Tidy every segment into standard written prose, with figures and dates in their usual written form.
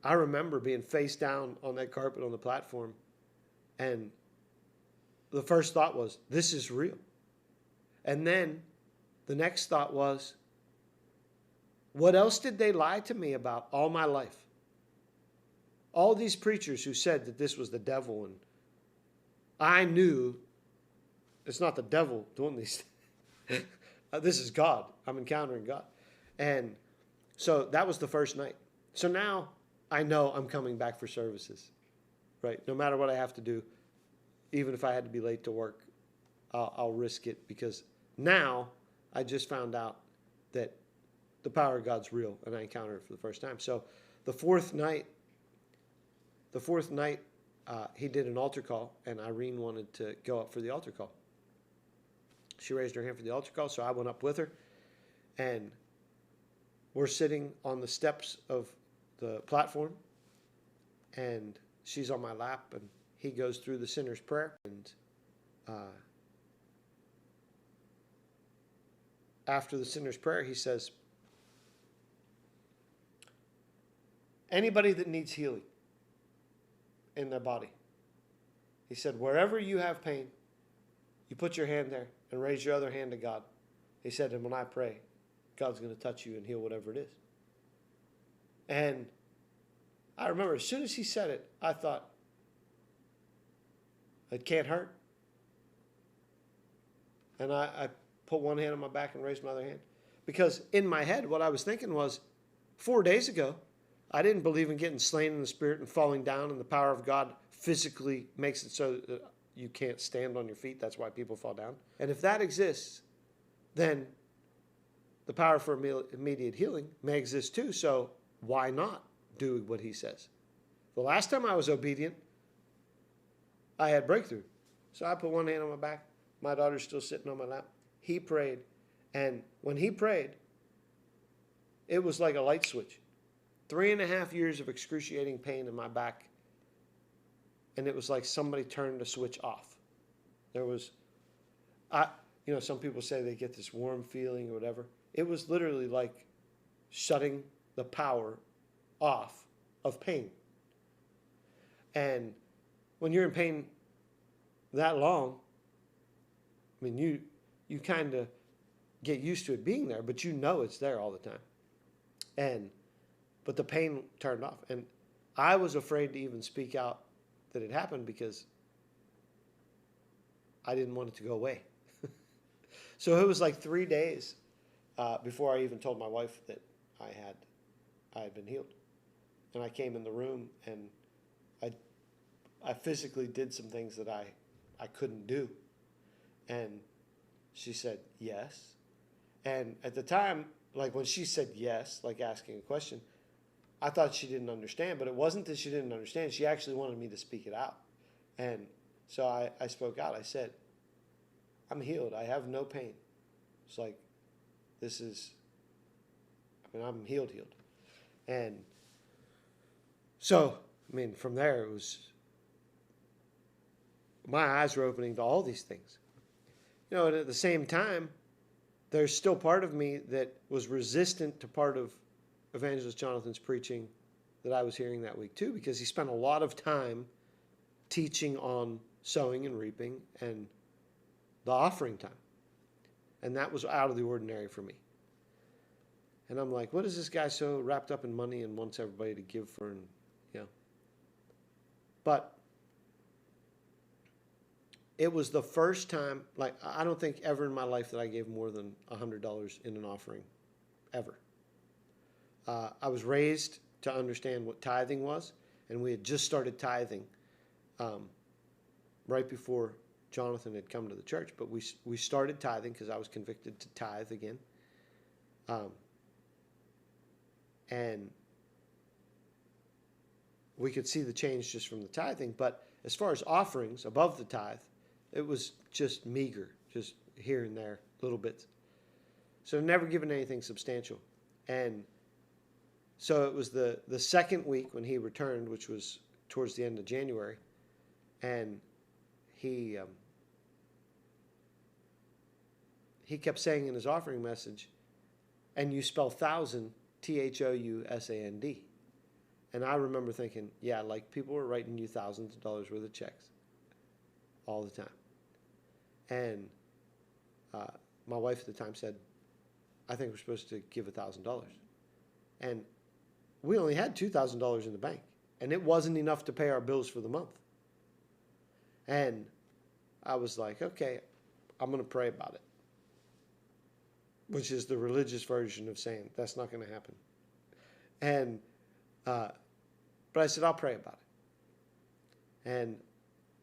I remember being face down on that carpet on the platform, and the first thought was, this is real. And then the next thought was, what else did they lie to me about all my life? All these preachers who said that this was the devil, and I knew it's not the devil doing these things. This is God. I'm encountering God. And so that was the first night. So now I know I'm coming back for services, right? No matter what I have to do, even if I had to be late to work, I'll risk it, because now I just found out that the power of God's real, and I encountered it for the first time. So the fourth night, he did an altar call, and Irene wanted to go up for the altar call. She raised her hand for the altar call, so I went up with her, and we're sitting on the steps of the platform, and she's on my lap, and he goes through the sinner's prayer, and after the sinner's prayer, he says, anybody that needs healing in their body, he said, wherever you have pain, you put your hand there and raise your other hand to God. He said, and when I pray, God's going to touch you and heal whatever it is. And I remember as soon as he said it, I thought, it can't hurt. And I put one hand on my back and raised my other hand. Because in my head, what I was thinking was, 4 days ago, I didn't believe in getting slain in the spirit and falling down, and the power of God physically makes it so that you can't stand on your feet. That's why people fall down. And if that exists, then the power for immediate healing may exist too. So why not do what he says? The last time I was obedient, I had breakthrough. So I put one hand on my back. My daughter's still sitting on my lap. He prayed. And when he prayed, it was like a light switch. 3.5 years of excruciating pain in my back. And it was like somebody turned a switch off. There was, some people say they get this warm feeling or whatever. It was literally like shutting the power off of pain. And when you're in pain that long, I mean, you kind of get used to it being there, but you know it's there all the time. But the pain turned off. And I was afraid to even speak out that it happened because I didn't want it to go away. So it was like 3 days before I even told my wife that I had been healed. And I came in the room, and I physically did some things that I couldn't do. And she said, yes. And at the time, like when she said yes, like asking a question, I thought she didn't understand, but it wasn't that she didn't understand. She actually wanted me to speak it out. And so I spoke out. I said, I'm healed. I have no pain. It's like, I'm healed. And so, from there, it was, my eyes were opening to all these things. And at the same time, there's still part of me that was resistant to part of Evangelist Jonathan's preaching that I was hearing that week too, because he spent a lot of time teaching on sowing and reaping and the offering time. And that was out of the ordinary for me. And I'm like, what is this guy so wrapped up in money and wants everybody to give for? And But it was the first time, like, I don't think ever in my life that I gave more than $100 in an offering, ever. I was raised to understand what tithing was, and we had just started tithing right before Jonathan had come to the church. But we started tithing because I was convicted to tithe again. And we could see the change just from the tithing. But as far as offerings above the tithe, it was just meager, just here and there, little bits. So never given anything substantial. And so it was the second week when he returned, which was towards the end of January, and he kept saying in his offering message, and you spell thousand, THOUSAND. And I remember thinking, yeah, like people were writing you thousands of dollars worth of checks all the time. And my wife at the time said, I think we're supposed to give $1,000. And we only had $2,000 in the bank. And it wasn't enough to pay our bills for the month. And I was like, okay, I'm going to pray about it. Which is the religious version of saying that's not going to happen. And, but I said, I'll pray about it. And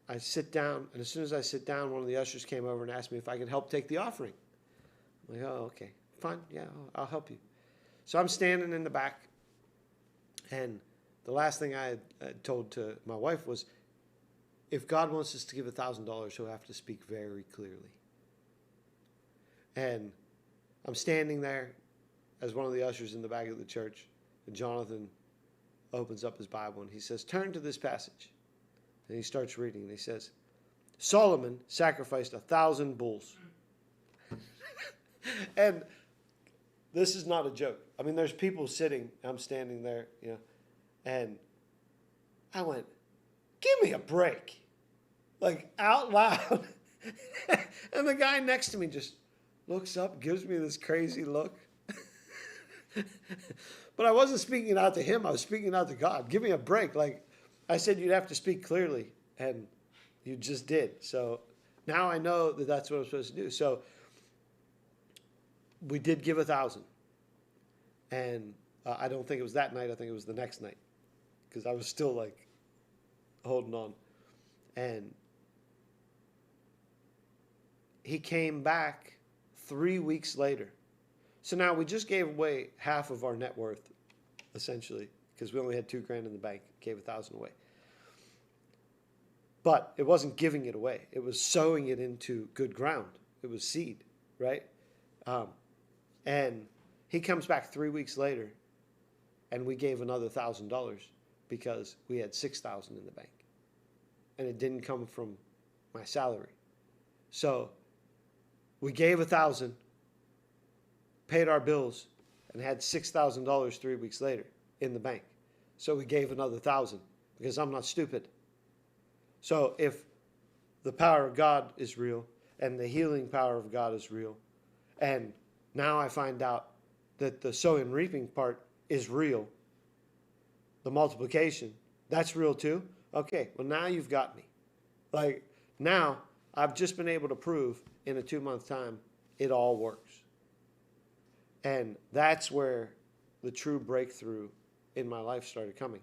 I sit down, and as soon as I sit down, one of the ushers came over and asked me if I could help take the offering. I'm like, oh, okay, fine, yeah, I'll help you. So I'm standing in the back, and the last thing I had told to my wife was, if God wants us to give $1,000, he'll have to speak very clearly. And I'm standing there as one of the ushers in the back of the church, and Jonathan opens up his Bible, and he says, turn to this passage. And he starts reading, and he says, Solomon sacrificed 1,000 bulls. And this is not a joke. I mean, there's people sitting, I'm standing there, you know, and I went, give me a break. Like, out loud. And the guy next to me just looks up, gives me this crazy look. But I wasn't speaking out to him. I was speaking out to God. Give me a break. Like I said, you'd have to speak clearly, and you just did. So now I know that that's what I'm supposed to do. So we did give 1,000. And I don't think it was that night. I think it was the next night, because I was still like holding on. And he came back 3 weeks later. So now we just gave away half of our net worth, essentially, because we only had $2,000 in the bank, gave 1,000 away. But it wasn't giving it away. It was sowing it into good ground. It was seed, right? And he comes back 3 weeks later, and we gave another $1,000 because we had $6,000 in the bank. And it didn't come from my salary. So we gave 1,000, paid our bills, and had $6,000 3 weeks later in the bank. So we gave another 1,000 because I'm not stupid. So if the power of God is real and the healing power of God is real, and now I find out that the sowing and reaping part is real, the multiplication, that's real too. Okay, well now you've got me. Like now I've just been able to prove in a 2-month time it all works. And that's where the true breakthrough in my life started coming.